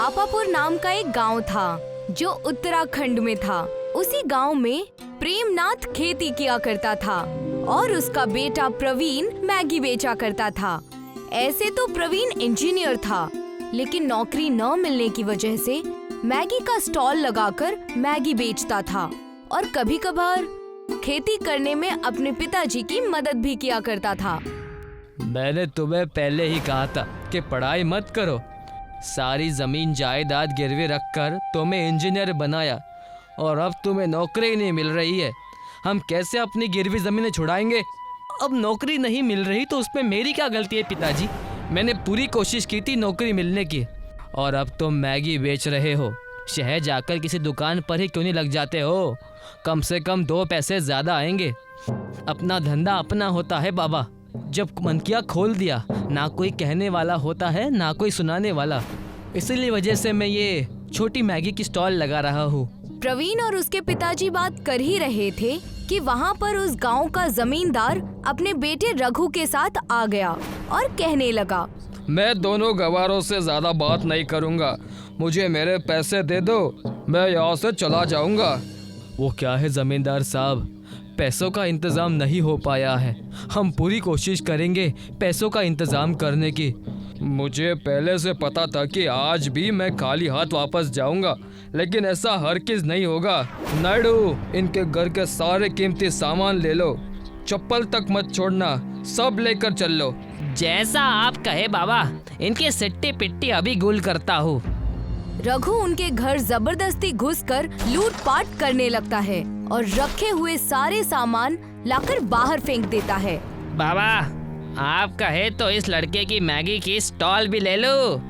पापापुर नाम का एक गांव था जो उत्तराखंड में था। उसी गांव में प्रेमनाथ खेती किया करता था और उसका बेटा प्रवीण मैगी बेचा करता था। ऐसे तो प्रवीण इंजीनियर था, लेकिन नौकरी न मिलने की वजह से मैगी का स्टॉल लगाकर मैगी बेचता था और कभी कभार खेती करने में अपने पिताजी की मदद भी किया करता था। मैंने तुम्हें पहले ही कहा था कि पढ़ाई मत करो। सारी जमीन जायदाद गिरवी रखकर तुम्हें इंजीनियर बनाया और अब तुम्हें नौकरी नहीं मिल रही है। हम कैसे अपनी गिरवी जमीनें छुड़ाएंगे? अब नौकरी नहीं मिल रही तो उसमें मेरी क्या गलती है पिताजी? मैंने पूरी कोशिश की थी नौकरी मिलने की और अब तुम मैगी बेच रहे हो। शहर जाकर किसी दुकान पर ही क्यों नहीं लग जाते हो? कम से कम 2 पैसे ज़्यादा आएंगे। अपना धंधा अपना होता है बाबा। जब मन किया खोल दिया, ना कोई कहने वाला होता है ना कोई सुनाने वाला। इसीलिए वजह से मैं ये छोटी मैगी की स्टॉल लगा रहा हूँ। प्रवीण और उसके पिताजी बात कर ही रहे थे कि वहाँ पर उस गांव का जमींदार अपने बेटे रघु के साथ आ गया और कहने लगा, मैं दोनों गवारों से ज़्यादा बात नहीं करूँगा। मुझे मेरे पैसे दे दो, मैं यहाँ से चला जाऊँगा। वो क्या है जमींदार साहब, पैसों का इंतज़ाम नहीं हो पाया है। हम पूरी कोशिश करेंगे पैसों का इंतज़ाम करने की। मुझे पहले से पता था कि आज भी मैं खाली हाथ वापस जाऊंगा, लेकिन ऐसा हरगिज़ नहीं होगा। नायडू, इनके घर के सारे कीमती सामान ले लो, चप्पल तक मत छोड़ना, सब लेकर चल लो। जैसा आप कहे बाबा, इनके सिट्टी पिट्टी अभी गुल करता हूँ। रघु उनके घर जबरदस्ती घुसकर लूटपाट करने लगता है और रखे हुए सारे सामान लाकर बाहर फेंक देता है। बाबा, आप कहे तो इस लड़के की मैगी की स्टॉल भी ले लो।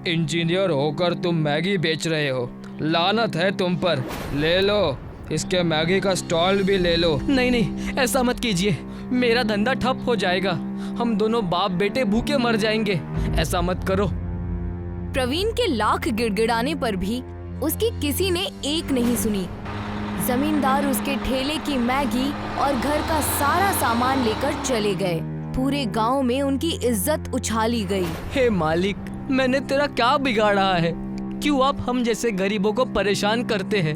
इंजीनियर होकर तुम मैगी बेच रहे हो, लानत है तुम पर। ले लो, इसके मैगी का स्टॉल भी ले लो। नहीं नहीं, ऐसा मत कीजिए, मेरा धंधा ठप हो जाएगा। हम दोनों बाप बेटे भूखे मर जाएंगे। ऐसा मत करो। प्रवीण के लाख गिड़गिड़ाने पर भी उसकी किसी ने एक नहीं सुनी। जमींदार उसके ठेले की मैगी और घर का सारा सामान लेकर चले गए। पूरे गांव में उनकी इज्जत उछाली गई। हे मालिक, मैंने तेरा क्या बिगाड़ा है? क्यों आप हम जैसे गरीबों को परेशान करते हैं?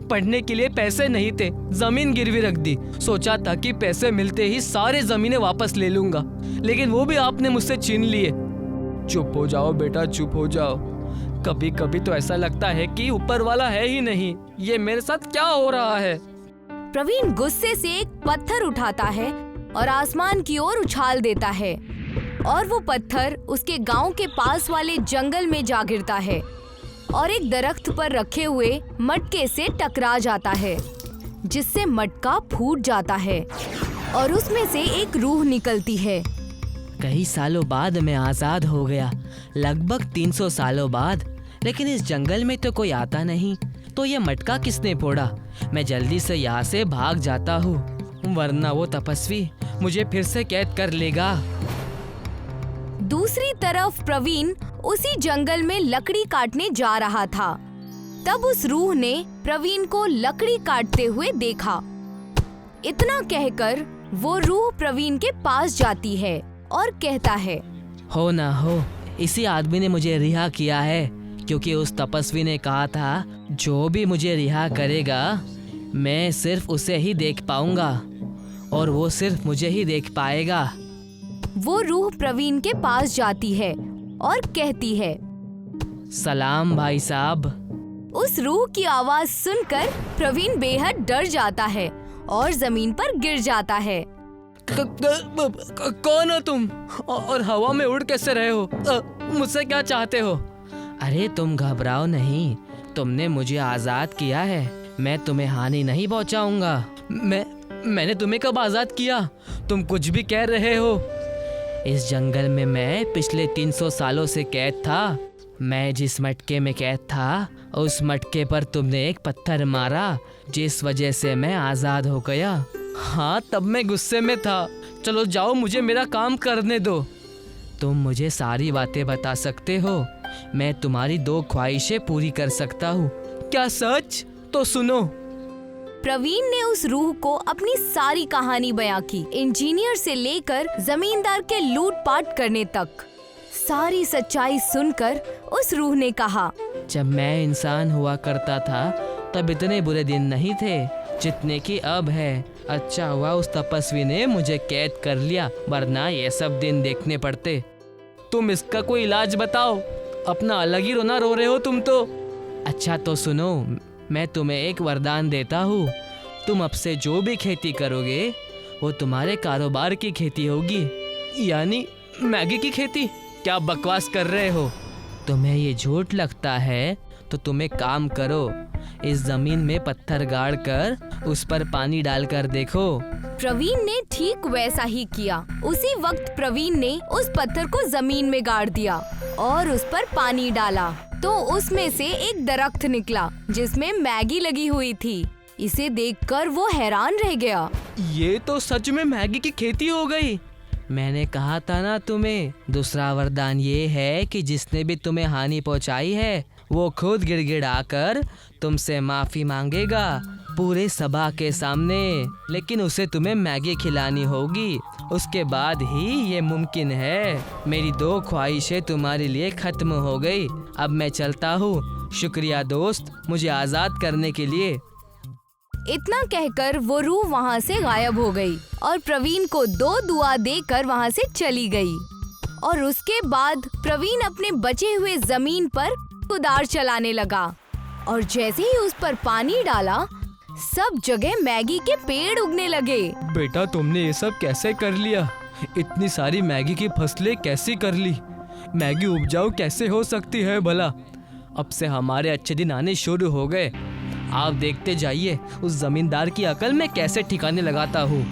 पढ़ने के लिए पैसे नहीं थे, जमीन गिरवी रख दी। सोचा था कि पैसे मिलते ही सारे जमीनें वापस ले लूंगा, लेकिन वो भी आपने मुझसे छीन लिए। चुप हो जाओ बेटा, चुप हो जाओ। कभी कभी तो ऐसा लगता है कि ऊपर वाला है ही नहीं। ये मेरे साथ क्या हो रहा है? प्रवीण गुस्से से एक पत्थर उठाता है और आसमान की ओर उछाल देता है और वो पत्थर उसके गांव के पास वाले जंगल में जा गिरता है और एक दरख्त पर रखे हुए मटके से टकरा जाता है, जिससे मटका फूट जाता है और उसमें से एक रूह निकलती है। कई सालों बाद मैं आजाद हो गया, लगभग 300 सालों बाद। लेकिन इस जंगल में तो कोई आता नहीं, तो ये मटका किसने फोड़ा? मैं जल्दी से यहाँ से भाग जाता हूँ, वरना वो तपस्वी मुझे फिर से कैद कर लेगा। दूसरी तरफ प्रवीण उसी जंगल में लकड़ी काटने जा रहा था। तब उस रूह ने प्रवीण को लकड़ी काटते हुए देखा। इतना कहकर वो रूह प्रवीण के पास जाती है और कहता है, हो ना हो, इसी आदमी ने मुझे रिहा किया है, क्योंकि उस तपस्वी ने कहा था जो भी मुझे रिहा करेगा मैं सिर्फ उसे ही देख पाऊंगा और वो सिर्फ मुझे ही देख पाएगा। वो रूह प्रवीण के पास जाती है और कहती है, सलाम भाई साहब। उस रूह की आवाज सुनकर प्रवीण बेहद डर जाता है और जमीन पर गिर जाता है। कौन हो तुम और हवा में उड़ कैसे रहे हो? मुझसे क्या चाहते हो? अरे तुम घबराओ नहीं, तुमने मुझे आजाद किया है, मैं तुम्हें हानि नहीं पहुंचाऊंगा। मैंने तुम्हें कब आजाद किया? तुम कुछ भी कह रहे हो। इस जंगल में मैं पिछले 300 सालों से कैद था। मैं जिस मटके में कैद था उस मटके पर तुमने एक पत्थर मारा, जिस वजह से मैं आजाद हो गया। हाँ, तब मैं गुस्से में था। चलो जाओ, मुझे मेरा काम करने दो। तुम मुझे सारी बातें बता सकते हो, मैं तुम्हारी 2 ख्वाहिशें पूरी कर सकता हूँ। क्या सच? तो सुनो। प्रवीण ने उस रूह को अपनी सारी कहानी बयां की, इंजीनियर से लेकर जमींदार के लूटपाट करने तक। सारी सच्चाई सुनकर उस रूह ने कहा, जब मैं इंसान हुआ करता था तब इतने बुरे दिन नहीं थे जितने कि अब है। अच्छा हुआ उस तपस्वी ने मुझे कैद कर लिया, वरना ये सब दिन देखने पड़ते। तुम इसका कोई इलाज बताओ, अपना अलग ही रोना रो रहे हो तुम तो। अच्छा तो सुनो, मैं तुम्हें एक वरदान देता हूँ। तुम अब से जो भी खेती करोगे वो तुम्हारे कारोबार की खेती होगी। यानी मैगी की खेती? क्या बकवास कर रहे हो? तुम्हें ये झूठ लगता है तो तुम एक काम करो, इस जमीन में पत्थर गाड़ कर उस पर पानी डालकर देखो। प्रवीण ने ठीक वैसा ही किया। उसी वक्त प्रवीण ने उस पत्थर को जमीन में गाड़ दिया और उस पर पानी डाला तो उसमें से एक दरख्त निकला जिसमें मैगी लगी हुई थी। इसे देखकर वो हैरान रह गया। ये तो सच में मैगी की खेती हो गई। मैंने कहा था ना तुम्हें। दूसरा वरदान ये है कि जिसने भी तुम्हें हानि पहुंचाई है वो खुद गिड़गिड़ाकर तुमसे माफी मांगेगा पूरे सभा के सामने, लेकिन उसे तुम्हें मैगी खिलानी होगी। उसके बाद ही ये मुमकिन है। मेरी 2 ख्वाहिशें तुम्हारे लिए खत्म हो गई। अब मैं चलता हूँ। शुक्रिया दोस्त, मुझे आजाद करने के लिए। इतना कहकर वो रूह वहाँ से गायब हो गई और प्रवीण को 2 दुआ देकर वहाँ से चली गई। और उसके बाद प्रवीण अपने बचे हुए जमीन पर कुदार चलाने लगा और जैसे ही उस पर पानी डाला सब जगह मैगी के पेड़ उगने लगे। बेटा, तुमने ये सब कैसे कर लिया? इतनी सारी मैगी की फसलें कैसी कर ली? मैगी उपजाऊ कैसे हो सकती है भला? अब से हमारे अच्छे दिन आने शुरू हो गए। आप देखते जाइए उस जमींदार की अकल मैं कैसे ठिकाने लगाता हूँ।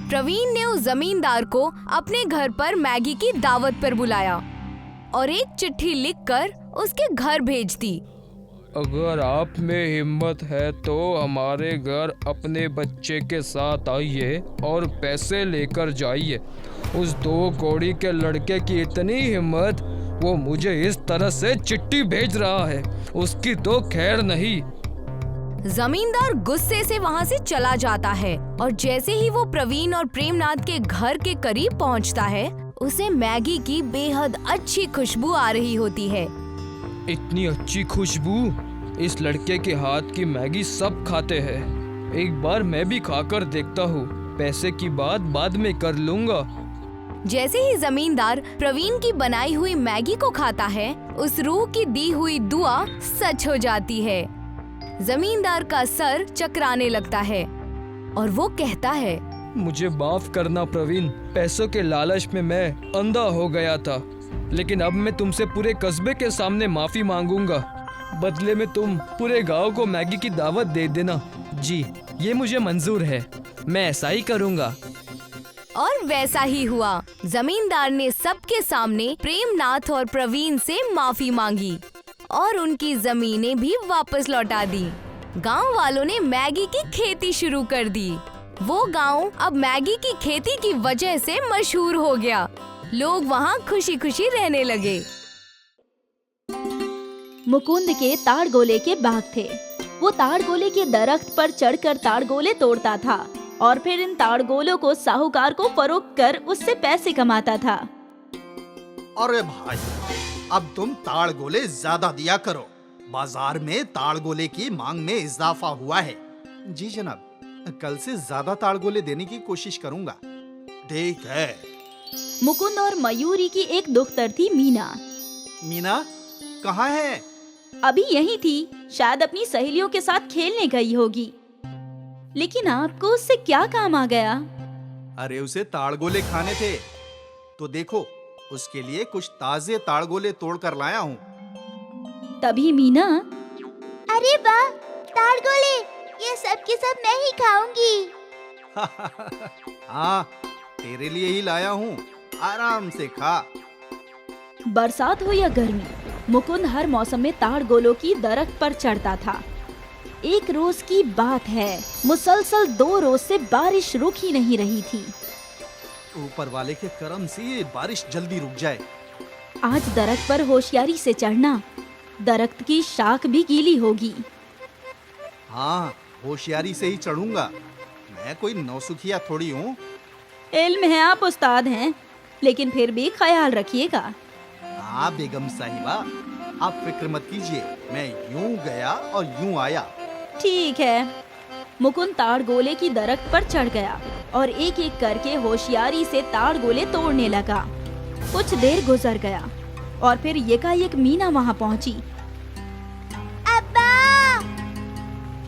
प्रवीण ने उस जमींदार को अपने घर पर मैगी की दावत पर बुलाया और एक चिट्ठी लिखकर उसके घर भेज दी। अगर आप में हिम्मत है तो हमारे घर अपने बच्चे के साथ आइए और पैसे लेकर जाइए। उस 2 कौड़ी के लड़के की इतनी हिम्मत, वो मुझे इस तरह से चिट्ठी भेज रहा है, उसकी तो खैर नहीं। जमींदार गुस्से से वहाँ से चला जाता है और जैसे ही वो प्रवीण और प्रेमनाथ के घर के करीब पहुँचता है उसे मैगी की बेहद अच्छी खुशबू आ रही होती है। इतनी अच्छी खुशबू, इस लड़के के हाथ की मैगी सब खाते हैं। एक बार मैं भी खाकर देखता हूँ। पैसे की बात बाद में कर लूँगा। जैसे ही जमींदार प्रवीण की बनाई हुई मैगी को खाता है उस रूह की दी हुई दुआ सच हो जाती है। जमींदार का सर चकराने लगता है और वो कहता है, मुझे माफ करना प्रवीण, पैसों के लालच में मैं अंधा हो गया था, लेकिन अब मैं तुमसे पूरे कस्बे के सामने माफी मांगूंगा। बदले में तुम पूरे गांव को मैगी की दावत दे देना। जी, ये मुझे मंजूर है, मैं ऐसा ही करूँगा। और वैसा ही हुआ। जमींदार ने सबके सामने प्रेमनाथ और प्रवीण से माफी मांगी और उनकी जमीनें भी वापस लौटा दी। गांव वालों ने मैगी की खेती शुरू कर दी। वो गांव अब मैगी की खेती की वजह से मशहूर हो गया। लोग वहाँ खुशी खुशी रहने लगे। मुकुंद के ताड़गोले के बाग थे। वो ताड़गोले के दरख्त पर चढ़कर ताड़गोले तोड़ता था और फिर इन ताड़गोलों को साहूकार को फरोख्त कर उससे पैसे कमाता था। अरे भाई, अब तुम ताड़गोले ज्यादा दिया करो। बाजार में ताड़गोले की मांग में इजाफा हुआ है। जी जनाब, कल से ज्यादा ताड़गोले देने की कोशिश करूंगा। ठीक है। मुकुंद और मयूरी की एक दुख्तर थी मीना। मीना कहाँ है? अभी यही थी, शायद अपनी सहेलियों के साथ खेलने गई होगी। लेकिन आपको उससे क्या काम आ गया? अरे उसे ताड़गोले खाने थे, तो देखो उसके लिए कुछ ताजे ताड़गोले तोड़ कर लाया हूँ। तभी मीना, अरे वाह, ताड़गोले, ये सब के सब मैं ही खाऊंगी। हाँ, तेरे लिए ही लाया हूँ, आराम से खा। बरसात हो या गर्मी, मुकुंद हर मौसम में ताड़गोलों की दरख्त पर चढ़ता था। एक रोज की बात है, मुसलसल 2 रोज से बारिश रुक ही नहीं रही थी। ऊपर वाले के करम से ये बारिश जल्दी रुक जाए। आज दरख्त पर होशियारी से चढ़ना, दरख्त की शाख भी गीली होगी। हाँ, होशियारी से ही चढ़ूंगा। मैं कोई नौसुखिया थोड़ी हूँ। इल्म है आप उस्ताद हैं, लेकिन फिर भी ख्याल रखिएगा। हाँ बेगम साहिबा, आप फिक्र मत कीजिए, मैं यूं गया और यूं आया। ठीक है। मुकुंद ताड़ गोले की दरख्त पर चढ़ गया और एक एक करके होशियारी से ताड़ गोले तोड़ने लगा। कुछ देर गुजर गया और फिर एकाएक मीना वहाँ पहुँची। अब्बा!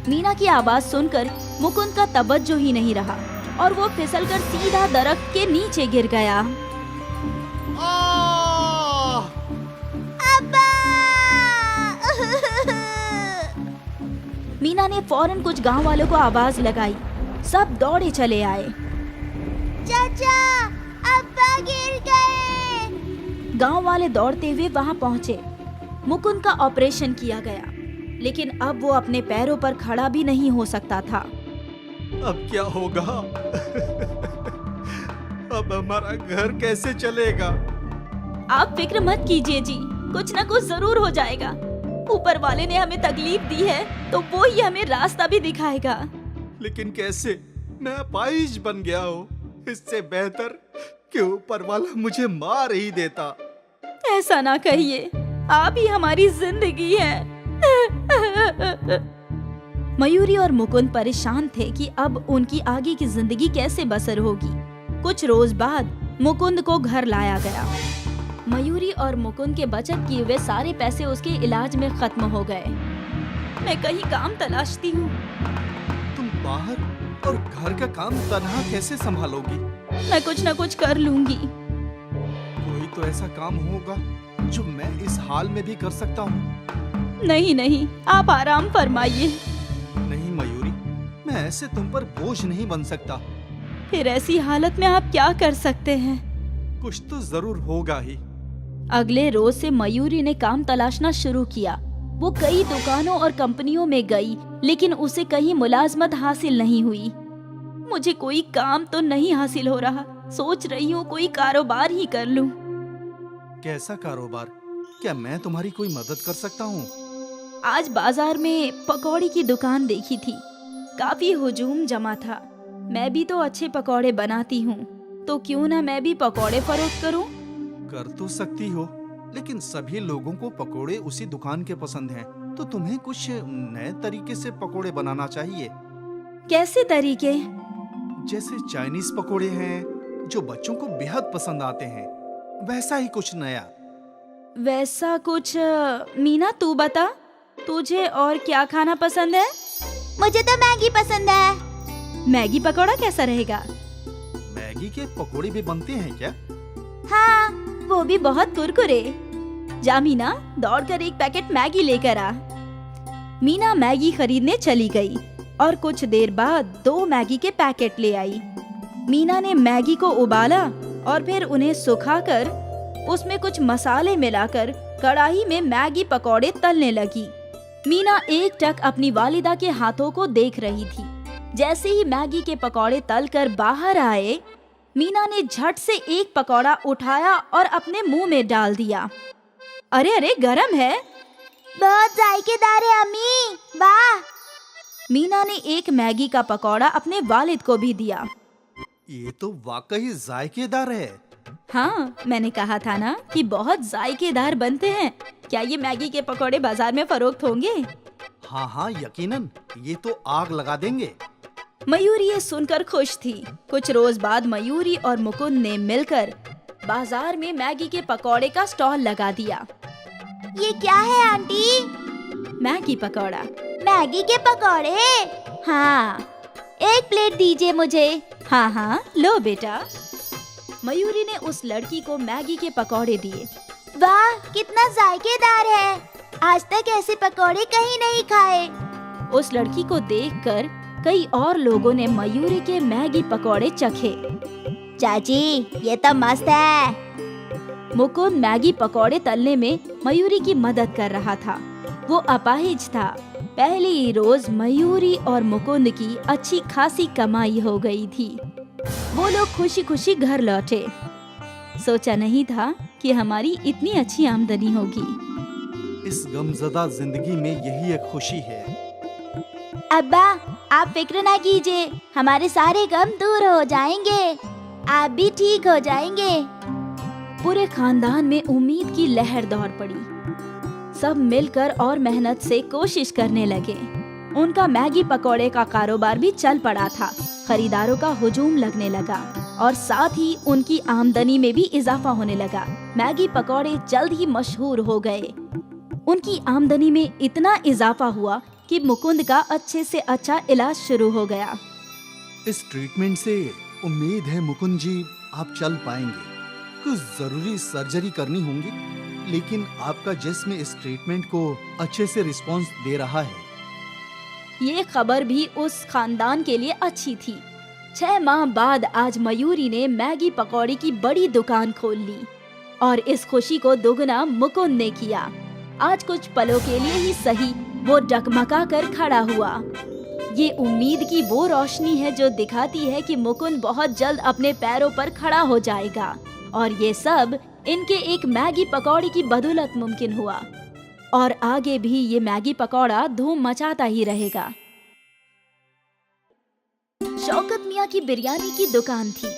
मीना की आवाज सुनकर मुकुंद का तवज्जो ही नहीं रहा और वो फिसलकर सीधा दरख्त के नीचे गिर गया। अब्बा! मीना ने फौरन कुछ गांव वालों को आवाज लगाई। सब दौड़े चले आए। चाचा, अब्बा गिर गए। गांव वाले दौड़ते हुए वहां पहुंचे। मुकुंद का ऑपरेशन किया गया, लेकिन अब वो अपने पैरों पर खड़ा भी नहीं हो सकता था। अब क्या होगा? अब हमारा घर कैसे चलेगा? आप फिक्र मत कीजिए जी, कुछ न कुछ जरूर हो जाएगा। ऊपर वाले ने हमें तकलीफ दी है तो वो ही हमें रास्ता भी दिखाएगा। लेकिन कैसे? मैं अपाहिज बन गया हूँ। इससे बेहतर कि ऊपर वाला मुझे मार ही देता। ऐसा ना कहिए, आप ही हमारी जिंदगी है। मयूरी और मुकुंद परेशान थे कि अब उनकी आगे की जिंदगी कैसे बसर होगी। कुछ रोज बाद मुकुंद को घर लाया गया। मयूरी और मुकुंद के बचत किए हुए सारे पैसे उसके इलाज में खत्म हो गए। मैं कहीं काम तलाशती हूँ। तुम बाहर और घर का काम तन्हा कैसे संभालोगी? मैं कुछ न कुछ कर लूंगी। कोई तो ऐसा काम होगा जो मैं इस हाल में भी कर सकता हूँ। नहीं नहीं, आप आराम फरमाइए। नहीं मयूरी, मैं ऐसे तुम पर बोझ नहीं बन सकता। फिर ऐसी हालत में आप क्या कर सकते हैं? कुछ तो जरूर होगा ही। अगले रोज से मयूरी ने काम तलाशना शुरू किया। वो कई दुकानों और कंपनियों में गई, लेकिन उसे कहीं मुलाजमत हासिल नहीं हुई। मुझे कोई काम तो नहीं हासिल हो रहा। सोच रही हूँ कोई कारोबार ही कर लूं। कैसा कारोबार? क्या मैं तुम्हारी कोई मदद कर सकता हूँ? आज बाजार में पकौड़ी की दुकान देखी थी। काफी हुजूम जमा था। मैं भी तो अच्छे पकौड़े बनाती हूँ, तो क्यों ना मैं भी पकौड़े फरोख्त करूँ। कर तो सकती हो, लेकिन सभी लोगों को पकोड़े उसी दुकान के पसंद हैं, तो तुम्हें कुछ नए तरीके से पकोड़े बनाना चाहिए। कैसे तरीके? जैसे चाइनीज पकोड़े हैं जो बच्चों को बेहद पसंद आते हैं, वैसा ही कुछ नया। वैसा कुछ? मीना तू बता, तुझे और क्या खाना पसंद है? मुझे तो मैगी पसंद है। मैगी पकौड़ा कैसा रहेगा? मैगी के पकोड़े भी बनते हैं क्या? हाँ, वो भी बहुत कुरकुरे। जा मीना, दौड़कर एक पैकेट मैगी लेकर आ। मीना मैगी खरीदने चली गई और कुछ देर बाद 2 मैगी के पैकेट ले आई। मीना ने मैगी को उबाला और फिर उन्हें सुखाकर उसमें कुछ मसाले मिलाकर कढ़ाई में मैगी पकौड़े तलने लगी। मीना एकटक अपनी वालिदा के हाथों को देख रही थी। जैसे ही मैगी के पकौड़े तलकर बाहर आए, मीना ने झट से एक पकौड़ा उठाया और अपने मुंह में डाल दिया। अरे अरे, गरम है। बहुत जायकेदार है अम्मी, वाह। मीना ने एक मैगी का पकौड़ा अपने वालिद को भी दिया। ये तो वाकई जायकेदार है। हाँ, मैंने कहा था ना कि बहुत जायकेदार बनते हैं। क्या ये मैगी के पकौड़े बाजार में फरोख्त होंगे? हाँ हाँ, यकीनन, ये तो आग लगा देंगे। मयूरी ये सुनकर खुश थी। कुछ रोज बाद मयूरी और मुकुंद ने मिलकर बाजार में मैगी के पकौड़े का स्टॉल लगा दिया। ये क्या है आंटी? मैगी पकौड़ा। मैगी के पकौड़े? हाँ, 1 प्लेट दीजिए मुझे। हाँ हाँ, लो बेटा। मयूरी ने उस लड़की को मैगी के पकौड़े दिए। वाह, कितना जायकेदार है। आज तक ऐसे पकौड़े कहीं नहीं खाए। उस लड़की को देखकर कई और लोगों ने मयूरी के मैगी पकौड़े चखे। चाची, ये तो मस्त है। मुकुंद मैगी पकौड़े तलने में मयूरी की मदद कर रहा था। वो अपाहिज था। पहले ही रोज मयूरी और मुकुंद की अच्छी खासी कमाई हो गई थी। वो लोग खुशी खुशी घर लौटे। सोचा नहीं था कि हमारी इतनी अच्छी आमदनी होगी। इस गमज़दा जिंदगी में यही एक खुशी है। अब्बा, आप फिक्र ना कीजिए, हमारे सारे गम दूर हो जाएंगे। आप भी ठीक हो जाएंगे। पूरे खानदान में उम्मीद की लहर दौड़ पड़ी। सब मिलकर और मेहनत से कोशिश करने लगे। उनका मैगी पकौड़े का कारोबार भी चल पड़ा था। खरीदारों का हुजूम लगने लगा और साथ ही उनकी आमदनी में भी इजाफा होने लगा। मैगी पकौड़े जल्द ही मशहूर हो गए। उनकी आमदनी में इतना इजाफा हुआ कि मुकुंद का अच्छे से अच्छा इलाज शुरू हो गया। इस ट्रीटमेंट से उम्मीद है मुकुंद जी आप चल पाएंगे। कुछ जरूरी सर्जरी करनी होंगी, लेकिन आपका जिस्म इस ट्रीटमेंट को अच्छे से रिस्पॉन्स दे रहा है। ये खबर भी उस खानदान के लिए अच्छी थी। 6 माह बाद आज मयूरी ने मैगी पकौड़ी की बड़ी दुकान खोल ली और इस खुशी को दोगुना मुकुंद ने किया। आज कुछ पलों के लिए ही सही, वो डगमगा कर खड़ा हुआ। ये उम्मीद की वो रोशनी है जो दिखाती है कि मुकुंद बहुत जल्द अपने पैरों पर खड़ा हो जाएगा और ये सब इनके एक मैगी पकौड़ी की बदौलत मुमकिन हुआ और आगे भी ये मैगी पकौड़ा धूम मचाता ही रहेगा। शौकत मियाँ की बिरयानी की दुकान थी।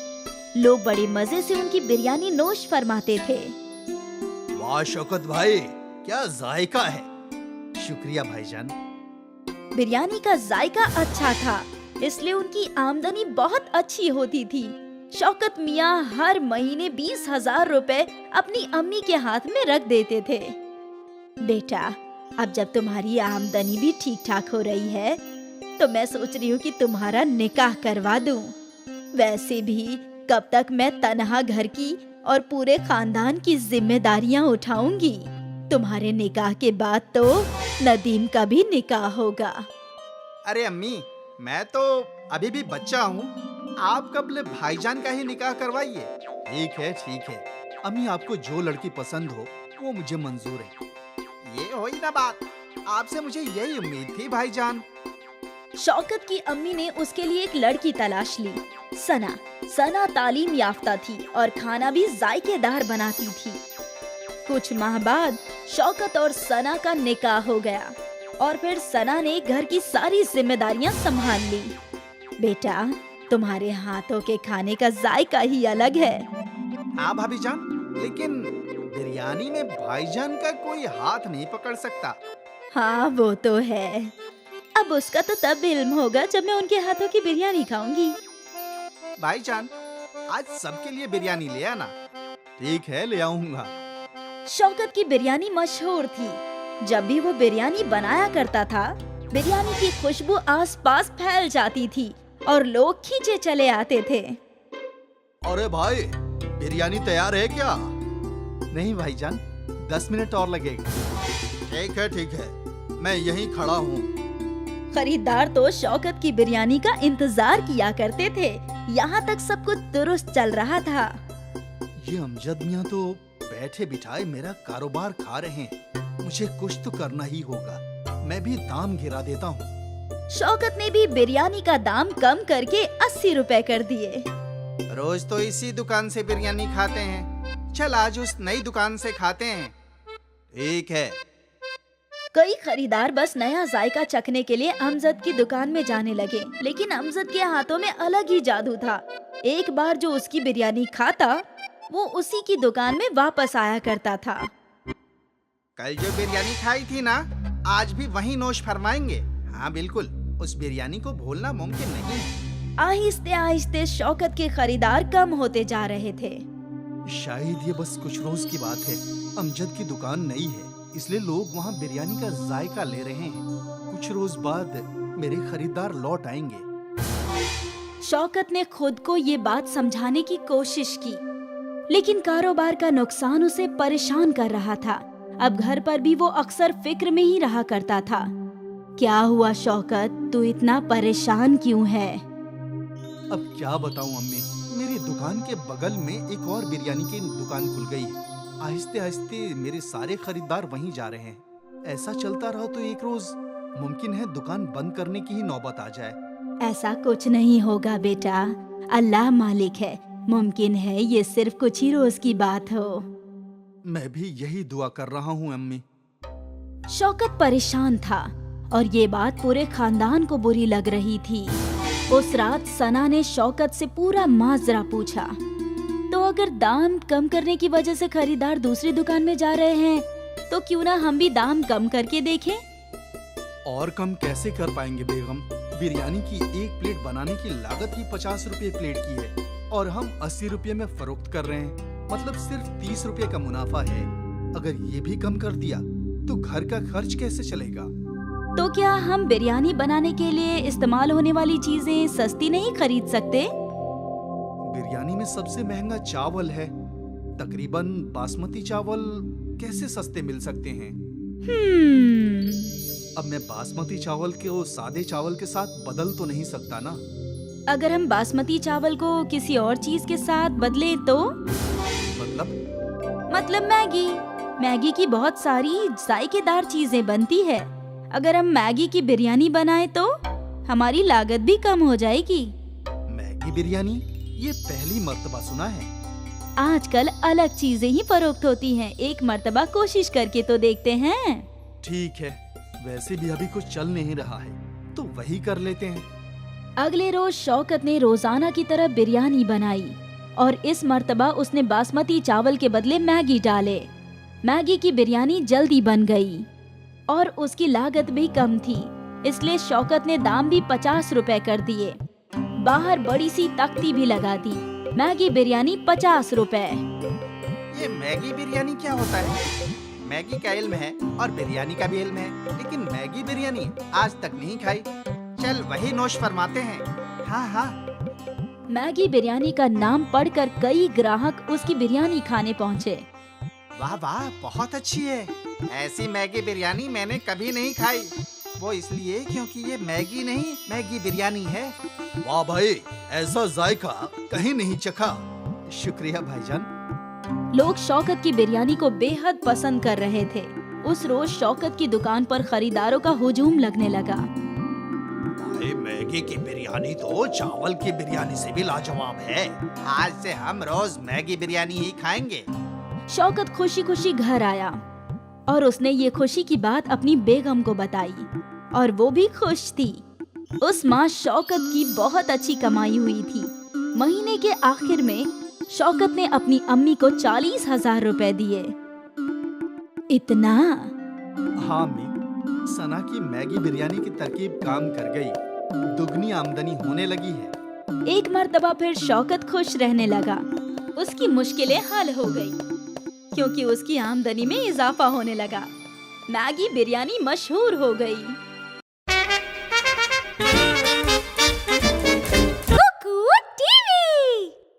लोग बड़े मजे से उनकी बिरयानी नोश फरमाते थे। वाह शौकत भाई, क्या जायका है। शुक्रिया भाईजान। बिरयानी का जायका अच्छा था, इसलिए उनकी आमदनी बहुत अच्छी होती थी। शौकत मियाँ हर महीने 20,000 रुपए अपनी अम्मी के हाथ में रख देते थे। बेटा, अब जब तुम्हारी आमदनी भी ठीक ठाक हो रही है तो मैं सोच रही हूँ कि तुम्हारा निकाह करवा दूं। वैसे भी कब तक मैं तन्हा घर की और पूरे खानदान की जिम्मेदारियाँ उठाऊंगी। तुम्हारे निकाह के बाद तो नदीम का भी निकाह होगा। अरे अम्मी, मैं तो अभी भी बच्चा हूँ, आप कब भाईजान का ही निकाह करवाइए। ठीक है अम्मी, आपको जो लड़की पसंद हो वो मुझे मंजूर है। ये हुई ना बात, आपसे मुझे यही उम्मीद थी भाईजान। शौकत की अम्मी ने उसके लिए एक लड़की तलाश ली। सना तालीम याफ्ता थी और खाना भी जायकेदार बनाती थी। कुछ माह बाद शौकत और सना का निकाह हो गया और फिर सना ने घर की सारी जिम्मेदारियां संभाल ली। बेटा, तुम्हारे हाथों के खाने का जायका ही अलग है। हाँ भाभी जान, लेकिन बिरयानी में भाईजान का कोई हाथ नहीं पकड़ सकता। हाँ वो तो है। अब उसका तो तब इल्म होगा जब मैं उनके हाथों की बिरयानी खाऊंगी। भाईजान, आज सबके लिए बिरयानी ले आना। ठीक है, ले आऊंगा। शौकत की बिरयानी मशहूर थी। जब भी वो बिरयानी बनाया करता था, बिरयानी की खुशबू आसपास फैल जाती थी और लोग खींचे चले आते थे। अरे भाई, बिरयानी तैयार है क्या? नहीं भाईजान, 10 मिनट और लगेगा। ठीक है, मैं यहीं खड़ा हूँ। खरीदार तो शौकत की बिरयानी का इंतजार किया करते थे। यहाँ तक सब कुछ दुरुस्त चल रहा था। ये अमजद मियाँ तो बैठे बिठाए मेरा कारोबार खा रहे हैं। मुझे कुछ तो करना ही होगा। मैं भी दाम गिरा देता हूँ। शौकत ने भी बिरयानी का दाम कम करके 80 रुपए कर दिए। रोज तो इसी दुकान से बिरयानी खाते हैं, चल आज उस नई दुकान से खाते हैं। ठीक है। कई खरीदार बस नया जायका चखने के लिए अमजद की दुकान में जाने लगे, लेकिन अमजद के हाथों में अलग ही जादू था। एक बार जो उसकी बिरयानी खाता, वो उसी की दुकान में वापस आया करता था। कल जो बिरयानी खाई थी ना, आज भी वही नोश फरमाएंगे। हाँ बिल्कुल, उस बिरयानी को भूलना मुमकिन नहीं है। आहिस्ते आहिस्ते शौकत के खरीदार कम होते जा रहे थे। शायद ये बस कुछ रोज की बात है। अमजद की दुकान नई है, इसलिए लोग वहाँ बिरयानी का जायका ले रहे हैं। कुछ रोज बाद मेरे खरीदार लौट आएंगे। शौकत ने खुद को ये बात समझाने की कोशिश की, लेकिन कारोबार का नुकसान उसे परेशान कर रहा था। अब घर पर भी वो अक्सर फिक्र में ही रहा करता था। क्या हुआ शौकत, तू इतना परेशान क्यों है? अब क्या बताऊं अम्मी, मेरी दुकान के बगल में एक और बिरयानी की दुकान खुल गई है। आहिस्ते आहिस्ते मेरे सारे खरीदार वहीं जा रहे हैं। ऐसा चलता रहा तो एक रोज मुमकिन है दुकान बंद करने की ही नौबत आ जाए। ऐसा कुछ नहीं होगा बेटा, अल्लाह मालिक है। मुमकिन है ये सिर्फ कुछ ही रोज की बात हो। मैं भी यही दुआ कर रहा हूँ अम्मी। शौकत परेशान था और ये बात पूरे खानदान को बुरी लग रही थी। उस रात सना ने शौकत से पूरा माजरा पूछा तो तो अगर दाम कम करने की वजह से खरीदार दूसरी दुकान में जा रहे हैं, तो क्यों ना हम भी दाम कम करके देखें? और कम कैसे कर पाएंगे बेगम? बिरयानी की एक प्लेट बनाने की लागत ही 50 रुपए प्लेट की है और हम 80 रुपए में फरोख्त कर रहे हैं। मतलब सिर्फ 30 रुपए का मुनाफा है। अगर ये भी कम कर दिया तो घर का खर्च कैसे चलेगा? तो क्या हम बिरयानी बनाने के लिए इस्तेमाल होने वाली चीजें सस्ती नहीं खरीद सकते? बिरयानी में सबसे महंगा चावल है। तकरीबन बासमती चावल कैसे सस्ते मिल सकते हैं? अब मैं बासमती चावल को सादे चावल के साथ बदल तो नहीं सकता ना? अगर हम बासमती चावल को किसी और चीज के साथ बदले तो? मतलब मैगी। मैगी की बहुत सारी जायकेदार चीजें बनती है। अगर हम मैगी की बिरयानी बनाएं तो हमारी लागत भी कम हो जाएगी। मैगी बिरयानी? ये पहली मर्तबा सुना है। आजकल अलग चीजें ही फरोख्त होती हैं। एक मर्तबा कोशिश करके तो देखते हैं। ठीक है, वैसे भी अभी कुछ चल नहीं रहा है तो वही कर लेते हैं। अगले रोज शौकत ने रोजाना की तरह बिरयानी बनाई और इस मर्तबा उसने बासमती चावल के बदले मैगी डाले। मैगी की बिरयानी जल्दी बन गई और उसकी लागत भी कम थी, इसलिए शौकत ने दाम भी 50 रुपए कर दिए। बाहर बड़ी सी तख्ती भी लगा दी, मैगी बिरयानी 50 रुपए। ये मैगी बिरयानी क्या होता है? मैगी का इल्म है और बिरयानी का भी इल्म है, लेकिन मैगी बिरयानी आज तक नहीं खाई। चल वही नोश फरमाते हैं। हाँ। मैगी बिरयानी का नाम पढ़कर कई ग्राहक उसकी बिरयानी खाने पहुँचे। वाह वाह, बहुत अच्छी है। ऐसी मैगी बिरयानी मैंने कभी नहीं खाई। वो इसलिए क्योंकि ये मैगी नहीं, मैगी बिरयानी है। वाह भाई, ऐसा जायका कहीं नहीं चखा। शुक्रिया भाईजान। लोग शौकत की बिरयानी को बेहद पसंद कर रहे थे। उस रोज शौकत की दुकान पर खरीदारों का हुजूम लगने लगा। भाई, मैगी की बिरयानी तो चावल की बिरयानी से भी लाजवाब है। आज से हम रोज मैगी बिरयानी ही खाएंगे। शौकत खुशी खुशी घर आया और उसने ये खुशी की बात अपनी बेगम को बताई और वो भी खुश थी। उस माँ शौकत की बहुत अच्छी कमाई हुई थी। महीने के आखिर में शौकत ने अपनी अम्मी को 40,000 रुपए दिए। इतना? हाँ अम्मी, सना की मैगी बिरयानी की तरकीब काम कर गई। दुगनी आमदनी होने लगी है। एक मर्तबा फिर शौकत खुश रहने लगा। उसकी मुश्किलें हल हो गई क्योंकि उसकी आमदनी में इजाफा होने लगा। मैगी बिरयानी मशहूर हो गई।